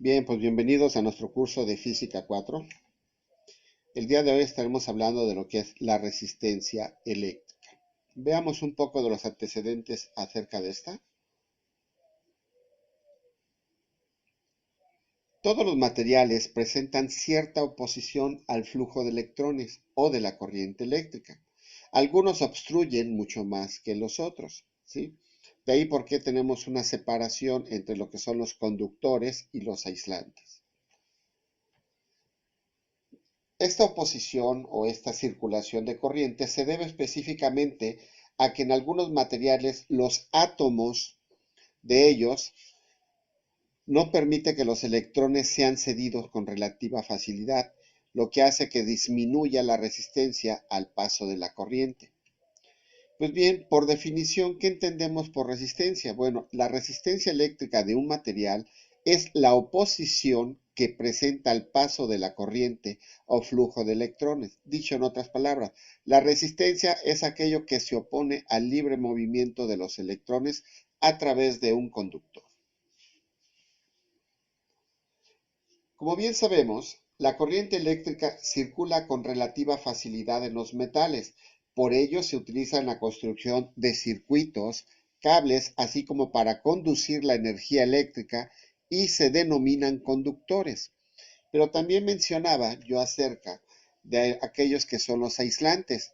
Bien, pues bienvenidos a nuestro curso de Física 4. El día de hoy estaremos hablando de lo que es la resistencia eléctrica. Veamos un poco de los antecedentes acerca de esta. Todos los materiales presentan cierta oposición al flujo de electrones o de la corriente eléctrica. Algunos obstruyen mucho más que los otros, ¿sí? De ahí por qué tenemos una separación entre lo que son los conductores y los aislantes. Esta oposición o esta circulación de corriente se debe específicamente a que en algunos materiales los átomos de ellos no permite que los electrones sean cedidos con relativa facilidad, lo que hace que disminuya la resistencia al paso de la corriente. Pues bien, por definición, ¿qué entendemos por resistencia? Bueno, la resistencia eléctrica de un material es la oposición que presenta al paso de la corriente o flujo de electrones. Dicho en otras palabras, la resistencia es aquello que se opone al libre movimiento de los electrones a través de un conductor. Como bien sabemos, la corriente eléctrica circula con relativa facilidad en los metales. Por ello se utiliza en la construcción de circuitos, cables, así como para conducir la energía eléctrica y se denominan conductores. Pero también mencionaba yo acerca de aquellos que son los aislantes.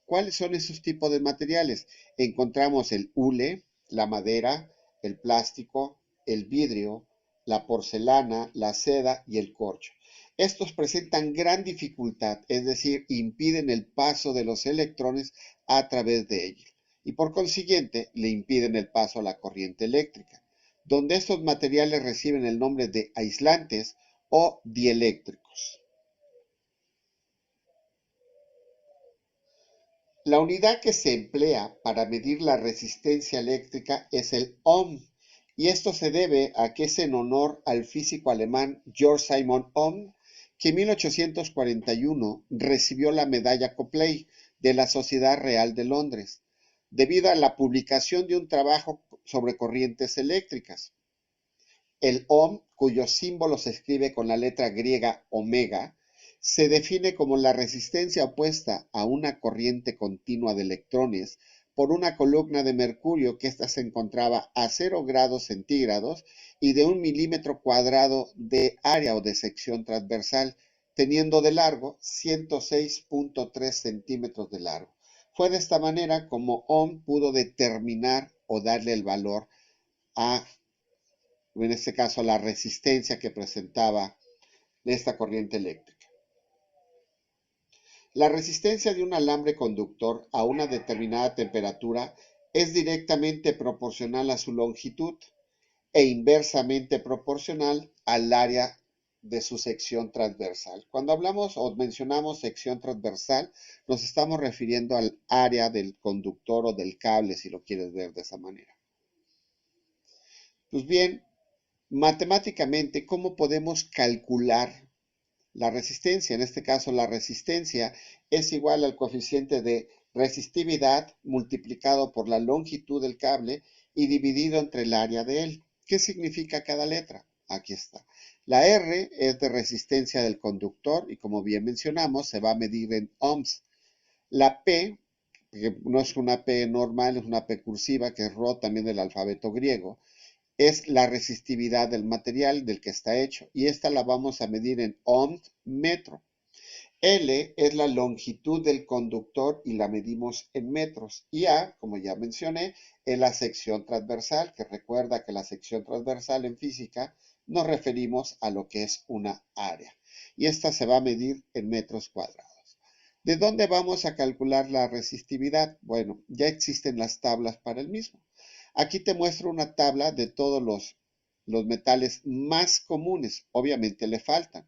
¿Cuáles son esos tipos de materiales? Encontramos el hule, la madera, el plástico, el vidrio, la porcelana, la seda y el corcho. Estos presentan gran dificultad, es decir, impiden el paso de los electrones a través de ellos y por consiguiente le impiden el paso a la corriente eléctrica, donde estos materiales reciben el nombre de aislantes o dieléctricos. La unidad que se emplea para medir la resistencia eléctrica es el ohm, y esto se debe a que es en honor al físico alemán Georg Simon Ohm, que en 1841 recibió la medalla Copley de la Sociedad Real de Londres, debido a la publicación de un trabajo sobre corrientes eléctricas. El ohm, cuyo símbolo se escribe con la letra griega omega, se define como la resistencia opuesta a una corriente continua de electrones por una columna de mercurio que ésta se encontraba a 0 grados centígrados y de 1 milímetro cuadrado de área o de sección transversal, teniendo de largo 106.3 centímetros de largo. Fue de esta manera como Ohm pudo determinar o darle el valor a, en este caso, la resistencia que presentaba esta corriente eléctrica. La resistencia de un alambre conductor a una determinada temperatura es directamente proporcional a su longitud e inversamente proporcional al área de su sección transversal. Cuando hablamos o mencionamos sección transversal, nos estamos refiriendo al área del conductor o del cable, si lo quieres ver de esa manera. Pues bien, matemáticamente, ¿cómo podemos calcular la resistencia? En este caso, la resistencia es igual al coeficiente de resistividad multiplicado por la longitud del cable y dividido entre el área de él. ¿Qué significa cada letra? Aquí está. La R es de resistencia del conductor y como bien mencionamos, se va a medir en ohms. La P, que no es una P normal, es una P cursiva, que es Rho también del alfabeto griego, es la resistividad del material del que está hecho y esta la vamos a medir en ohms metro. L es la longitud del conductor y la medimos en metros. Y A, como ya mencioné, es la sección transversal, que recuerda que la sección transversal en física nos referimos a lo que es una área. Y esta se va a medir en metros cuadrados. ¿De dónde vamos a calcular la resistividad? Bueno, ya existen las tablas para el mismo. Aquí te muestro una tabla de todos los metales más comunes. Obviamente le faltan,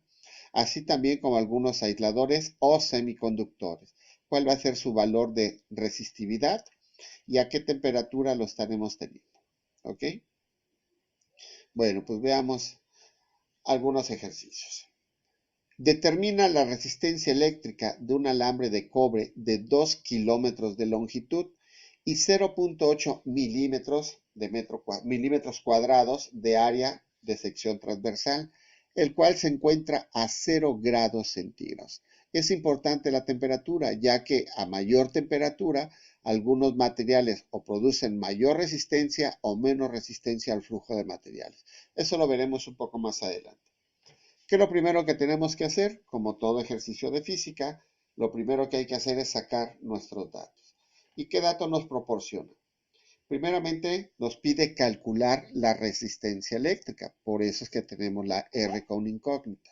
así también como algunos aisladores o semiconductores. ¿Cuál va a ser su valor de resistividad y a qué temperatura lo estaremos teniendo? ¿Ok? Bueno, pues veamos algunos ejercicios. Determina la resistencia eléctrica de un alambre de cobre de 2 kilómetros de longitud y 0.8 milímetros cuadrados de área de sección transversal. el cual se encuentra a 0 grados centígrados. Es importante la temperatura, ya que a mayor temperatura, algunos materiales o producen mayor resistencia o menos resistencia al flujo de materiales. Eso lo veremos un poco más adelante. ¿Qué es lo primero que tenemos que hacer? Como todo ejercicio de física, lo primero que hay que hacer es sacar nuestros datos. ¿Y qué datos nos proporciona? Primeramente, nos pide calcular la resistencia eléctrica, por eso es que tenemos la R con incógnita.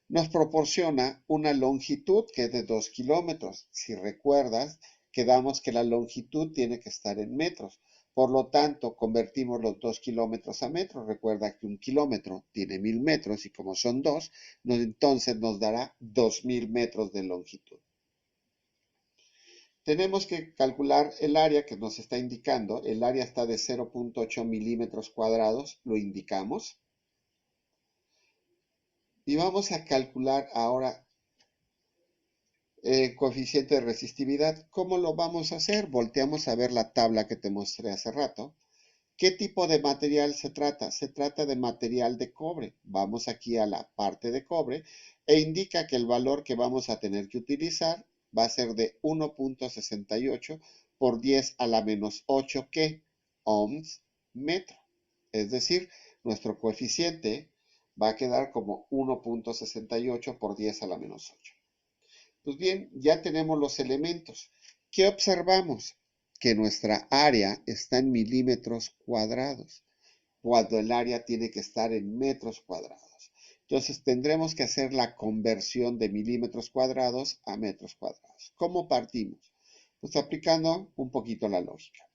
Nos proporciona una longitud que es de 2 kilómetros. Si recuerdas, quedamos que la longitud tiene que estar en metros. Por lo tanto, convertimos los 2 kilómetros a metros. Recuerda que un kilómetro tiene 1000 metros y como son 2, entonces nos dará 2000 metros de longitud. Tenemos que calcular el área que nos está indicando. El área está de 0.8 milímetros cuadrados, lo indicamos. Y vamos a calcular ahora el coeficiente de resistividad. ¿Cómo lo vamos a hacer? Volteamos a ver la tabla que te mostré hace rato. ¿Qué tipo de material se trata? Se trata de material de cobre. Vamos aquí a la parte de cobre e indica que el valor que vamos a tener que utilizar va a ser de 1.68 por 10 a la menos 8 ¿qué? Ohms metro. Es decir, nuestro coeficiente va a quedar como 1.68 por 10 a la menos 8. Pues bien, ya tenemos los elementos. ¿Qué observamos? Que nuestra área está en milímetros cuadrados, cuando el área tiene que estar en metros cuadrados. Entonces tendremos que hacer la conversión de milímetros cuadrados a metros cuadrados. ¿Cómo partimos? Pues aplicando un poquito la lógica.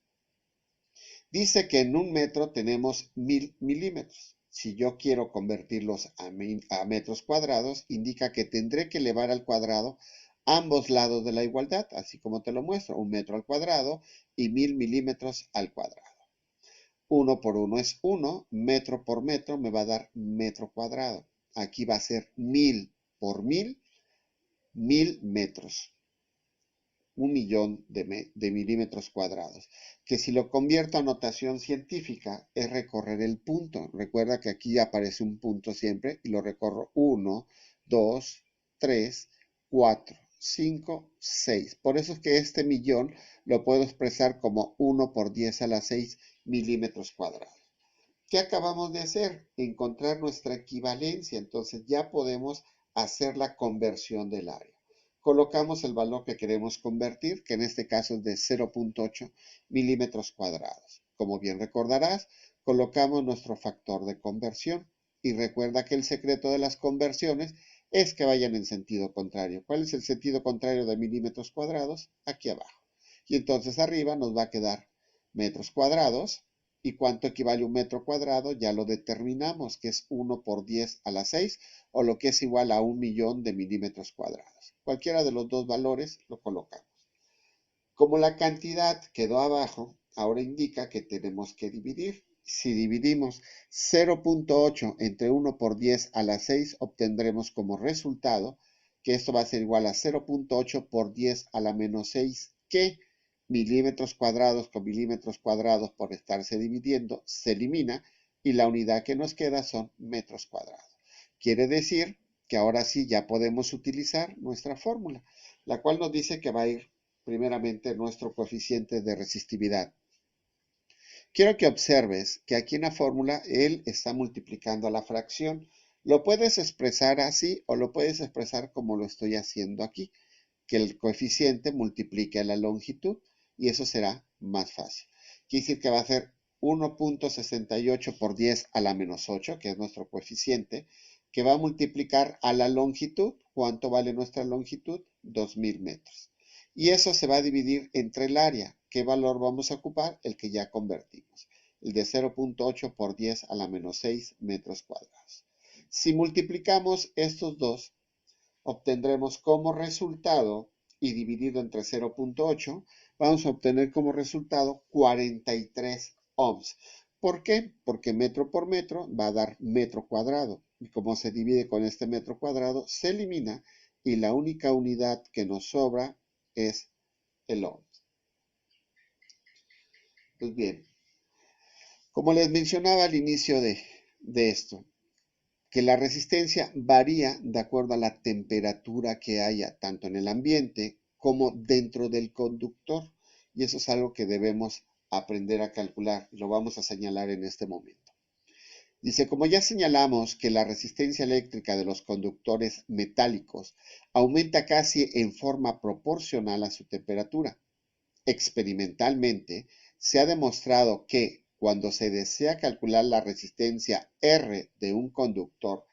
Dice que en un metro tenemos 1000 milímetros. Si yo quiero convertirlos a metros cuadrados, indica que tendré que elevar al cuadrado ambos lados de la igualdad, así como te lo muestro, 1 metro al cuadrado y 1000 milímetros al cuadrado. 1 por 1 es 1, metro por metro me va a dar metro cuadrado. Aquí va a ser 1000 por 1000, 1000 metros. 1.000.000 de milímetros cuadrados, que si lo convierto a notación científica es recorrer el punto. Recuerda que aquí aparece un punto siempre y lo recorro 1, 2, 3, 4, 5, 6. Por eso es que este millón lo puedo expresar como 1 por 10 a la 6 milímetros cuadrados. ¿Qué acabamos de hacer? Encontrar nuestra equivalencia. Entonces ya podemos hacer la conversión del área. Colocamos el valor que queremos convertir, que en este caso es de 0.8 milímetros cuadrados. Como bien recordarás, colocamos nuestro factor de conversión. Y recuerda que el secreto de las conversiones es que vayan en sentido contrario. ¿Cuál es el sentido contrario de milímetros cuadrados? Aquí abajo. Y entonces arriba nos va a quedar metros cuadrados. ¿Y cuánto equivale un metro cuadrado? Ya lo determinamos, que es 1 por 10 a la 6, o lo que es igual a 1.000.000 de milímetros cuadrados. Cualquiera de los dos valores lo colocamos. Como la cantidad quedó abajo, ahora indica que tenemos que dividir. Si dividimos 0.8 entre 1 por 10 a la 6, obtendremos como resultado que esto va a ser igual a 0.8 por 10 a la menos 6, que milímetros cuadrados con milímetros cuadrados por estarse dividiendo se elimina y la unidad que nos queda son metros cuadrados. Quiere decir que ahora sí ya podemos utilizar nuestra fórmula, la cual nos dice que va a ir primeramente nuestro coeficiente de resistividad. Quiero que observes que aquí en la fórmula él está multiplicando a la fracción. Lo puedes expresar así o lo puedes expresar como lo estoy haciendo aquí, que el coeficiente multiplique a la longitud y eso será más fácil. Quiere decir que va a ser 1.68 por 10 a la menos 8, que es nuestro coeficiente, que va a multiplicar a la longitud. ¿Cuánto vale nuestra longitud? 2000 metros. Y eso se va a dividir entre el área. ¿Qué valor vamos a ocupar? El que ya convertimos. El de 0.8 por 10 a la menos 6 metros cuadrados. Si multiplicamos estos dos, obtendremos como resultado, y dividido entre 0.8, vamos a obtener como resultado 43 ohms. ¿Por qué? Porque metro por metro va a dar metro cuadrado. Y como se divide con este metro cuadrado, se elimina y la única unidad que nos sobra es el ohm. Pues bien, como les mencionaba al inicio de esto, que la resistencia varía de acuerdo a la temperatura que haya tanto en el ambiente como dentro del conductor. Y eso es algo que debemos aprender a calcular. Lo vamos a señalar en este momento. Dice, como ya señalamos que la resistencia eléctrica de los conductores metálicos aumenta casi en forma proporcional a su temperatura. Experimentalmente, se ha demostrado que cuando se desea calcular la resistencia R de un conductor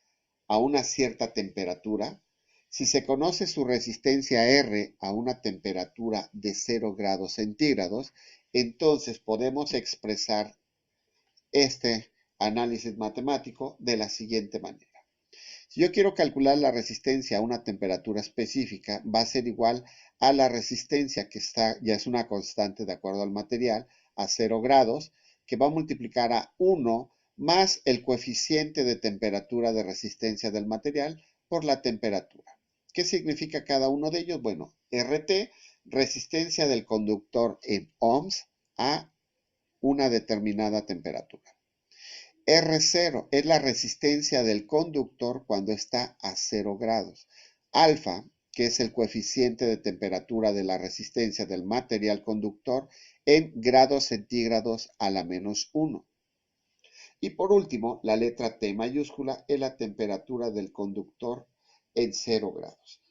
a una cierta temperatura, si se conoce su resistencia R a una temperatura de 0 grados centígrados, entonces podemos expresar este análisis matemático de la siguiente manera. Si yo quiero calcular la resistencia a una temperatura específica, va a ser igual a la resistencia que ya es una constante de acuerdo al material, a 0 grados, que va a multiplicar a 1 más el coeficiente de temperatura de resistencia del material por la temperatura. ¿Qué significa cada uno de ellos? Bueno, RT, resistencia del conductor en ohms a una determinada temperatura. R0 es la resistencia del conductor cuando está a 0 grados. Alfa, que es el coeficiente de temperatura de la resistencia del material conductor en grados centígrados a la menos 1. Y por último, la letra T mayúscula es la temperatura del conductor en 0 grados.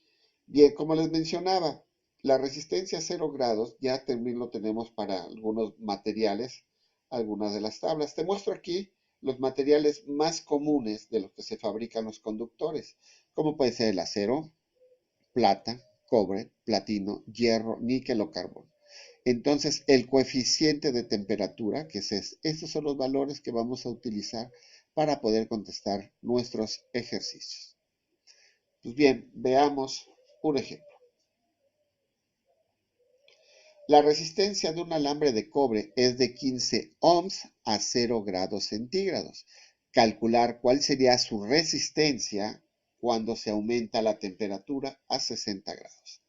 Bien, como les mencionaba, la resistencia a 0 grados ya también lo tenemos para algunos materiales, algunas de las tablas. Te muestro aquí los materiales más comunes de los que se fabrican los conductores, como puede ser el acero, plata, cobre, platino, hierro, níquel o carbón. Entonces, el coeficiente de temperatura, que es estos son los valores que vamos a utilizar para poder contestar nuestros ejercicios. Pues bien, veamos un ejemplo. La resistencia de un alambre de cobre es de 15 ohms a 0 grados centígrados. Calcular cuál sería su resistencia cuando se aumenta la temperatura a 60 grados.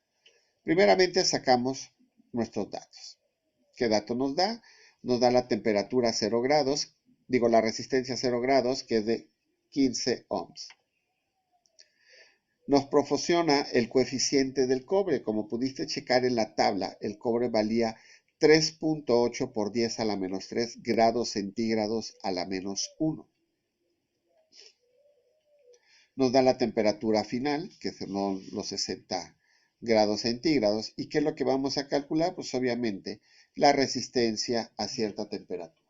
Primeramente sacamos nuestros datos. ¿Qué dato nos da? Nos da la temperatura a 0 grados, la resistencia a 0 grados, que es de 15 ohms. Nos proporciona el coeficiente del cobre. Como pudiste checar en la tabla, el cobre valía 3.8 por 10 a la menos 3 grados centígrados a la menos 1. Nos da la temperatura final, que son los 60 grados centígrados. ¿Y qué es lo que vamos a calcular? Pues obviamente la resistencia a cierta temperatura,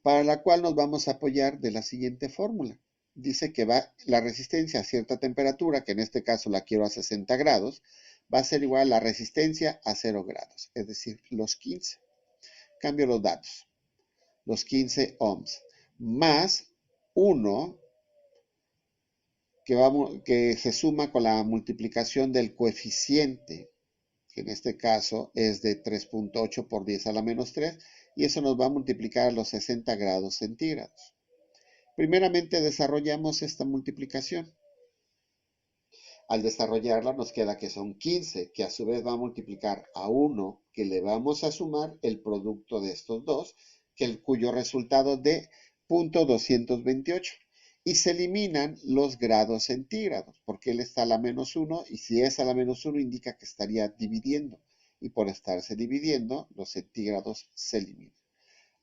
para la cual nos vamos a apoyar de la siguiente fórmula. Dice que la resistencia a cierta temperatura, que en este caso la quiero a 60 grados, va a ser igual a la resistencia a 0 grados, es decir, los 15. Cambio los datos. Los 15 ohms más 1 que se suma con la multiplicación del coeficiente, que en este caso es de 3.8 por 10 a la menos 3, y eso nos va a multiplicar a los 60 grados centígrados. Primeramente desarrollamos esta multiplicación. Al desarrollarla nos queda que son 15, que a su vez va a multiplicar a 1, que le vamos a sumar el producto de estos dos, cuyo resultado de 0.228. Y se eliminan los grados centígrados, porque él está a la menos 1, y si es a la menos 1 indica que estaría dividiendo. Y por estarse dividiendo, los centígrados se eliminan.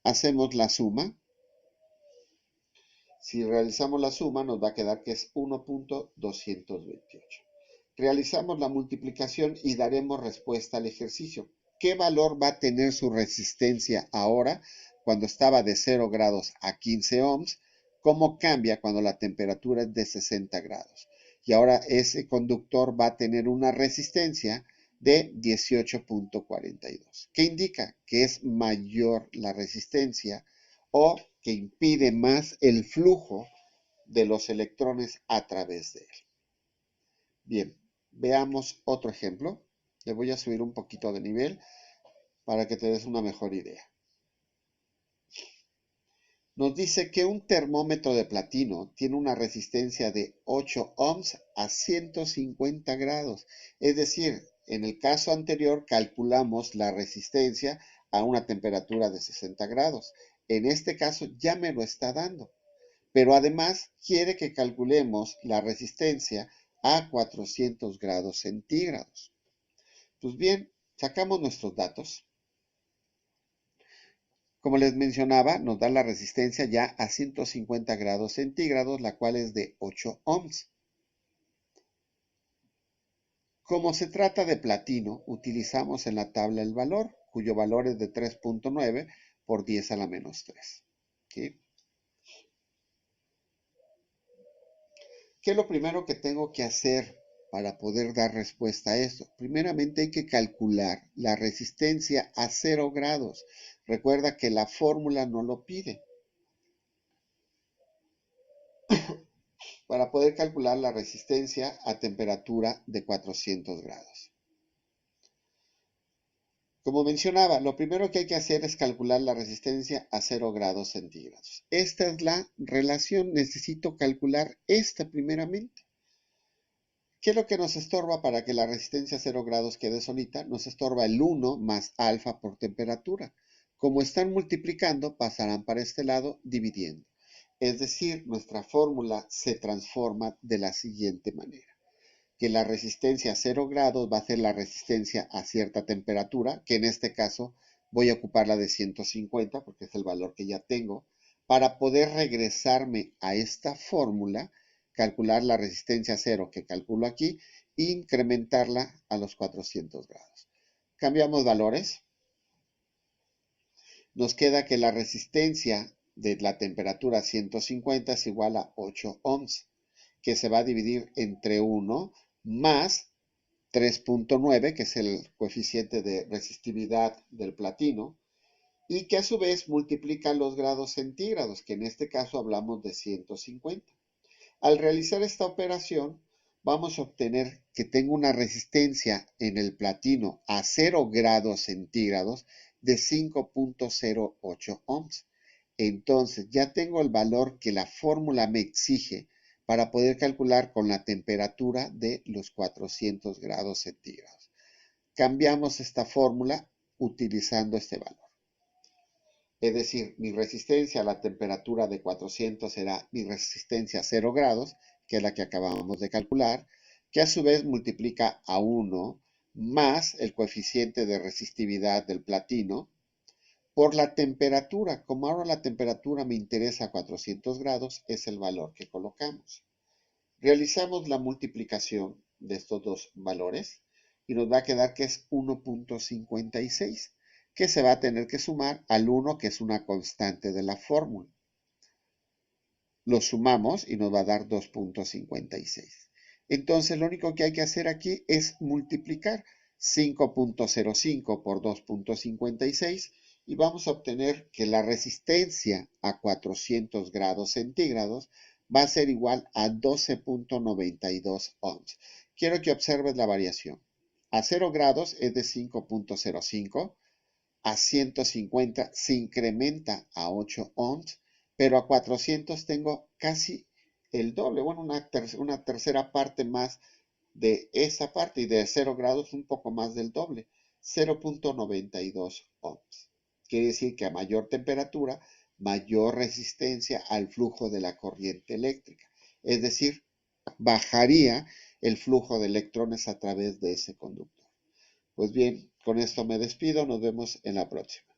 Hacemos la suma. Si realizamos la suma, nos va a quedar que es 1.228. Realizamos la multiplicación y daremos respuesta al ejercicio. ¿Qué valor va a tener su resistencia ahora cuando estaba de 0 grados a 15 ohms? ¿Cómo cambia cuando la temperatura es de 60 grados? Y ahora ese conductor va a tener una resistencia de 18.42. ¿Qué indica? Que es mayor la resistencia o que impide más el flujo de los electrones a través de él. Bien, veamos otro ejemplo. Le voy a subir un poquito de nivel para que te des una mejor idea. Nos dice que un termómetro de platino tiene una resistencia de 8 ohms a 150 grados. Es decir, en el caso anterior calculamos la resistencia a una temperatura de 60 grados. En este caso ya me lo está dando. pero además quiere que calculemos la resistencia a 400 grados centígrados. Pues bien, sacamos nuestros datos. Como les mencionaba, nos da la resistencia ya a 150 grados centígrados, la cual es de 8 ohms. Como se trata de platino, utilizamos en la tabla el valor, cuyo valor es de 3.9 por 10 a la menos 3. ¿Sí? ¿Qué es lo primero que tengo que hacer para poder dar respuesta a esto? Primeramente hay que calcular la resistencia a 0 grados. Recuerda que la fórmula no lo pide. Para poder calcular la resistencia a temperatura de 400 grados. Como mencionaba, lo primero que hay que hacer es calcular la resistencia a 0 grados centígrados. Esta es la relación, necesito calcular esta primeramente. ¿Qué es lo que nos estorba para que la resistencia a 0 grados quede solita? Nos estorba el 1 más alfa por temperatura. Como están multiplicando, pasarán para este lado dividiendo. Es decir, nuestra fórmula se transforma de la siguiente manera. Que la resistencia a 0 grados va a ser la resistencia a cierta temperatura, que en este caso voy a ocupar la de 150 porque es el valor que ya tengo, para poder regresarme a esta fórmula, calcular la resistencia a 0 que calculo aquí e incrementarla a los 400 grados. Cambiamos valores. Nos queda que la resistencia de la temperatura 150 es igual a 8 ohms, que se va a dividir entre 1 más 3.9, que es el coeficiente de resistividad del platino, y que a su vez multiplica los grados centígrados, que en este caso hablamos de 150. Al realizar esta operación, vamos a obtener que tengo una resistencia en el platino a 0 grados centígrados de 5.08 ohms. Entonces, ya tengo el valor que la fórmula me exige para poder calcular con la temperatura de los 400 grados centígrados. Cambiamos esta fórmula utilizando este valor. Es decir, mi resistencia a la temperatura de 400 será mi resistencia a 0 grados, que es la que acabamos de calcular, que a su vez multiplica a 1 más el coeficiente de resistividad del platino por la temperatura. Como ahora la temperatura me interesa a 400 grados, es el valor que colocamos. Realizamos la multiplicación de estos dos valores y nos va a quedar que es 1.56, que se va a tener que sumar al 1, que es una constante de la fórmula. Lo sumamos y nos va a dar 2.56. Entonces, lo único que hay que hacer aquí es multiplicar 5.05 por 2.56 y vamos a obtener que la resistencia a 400 grados centígrados va a ser igual a 12.92 ohms. Quiero que observes la variación. A 0 grados es de 5.05, a 150 se incrementa a 8 ohms, pero a 400 tengo casi el doble, bueno, una tercera parte más de esa parte, y de 0 grados un poco más del doble, 0.92 ohms. Quiere decir que a mayor temperatura, mayor resistencia al flujo de la corriente eléctrica. Es decir, bajaría el flujo de electrones a través de ese conductor. Pues bien, con esto me despido. Nos vemos en la próxima.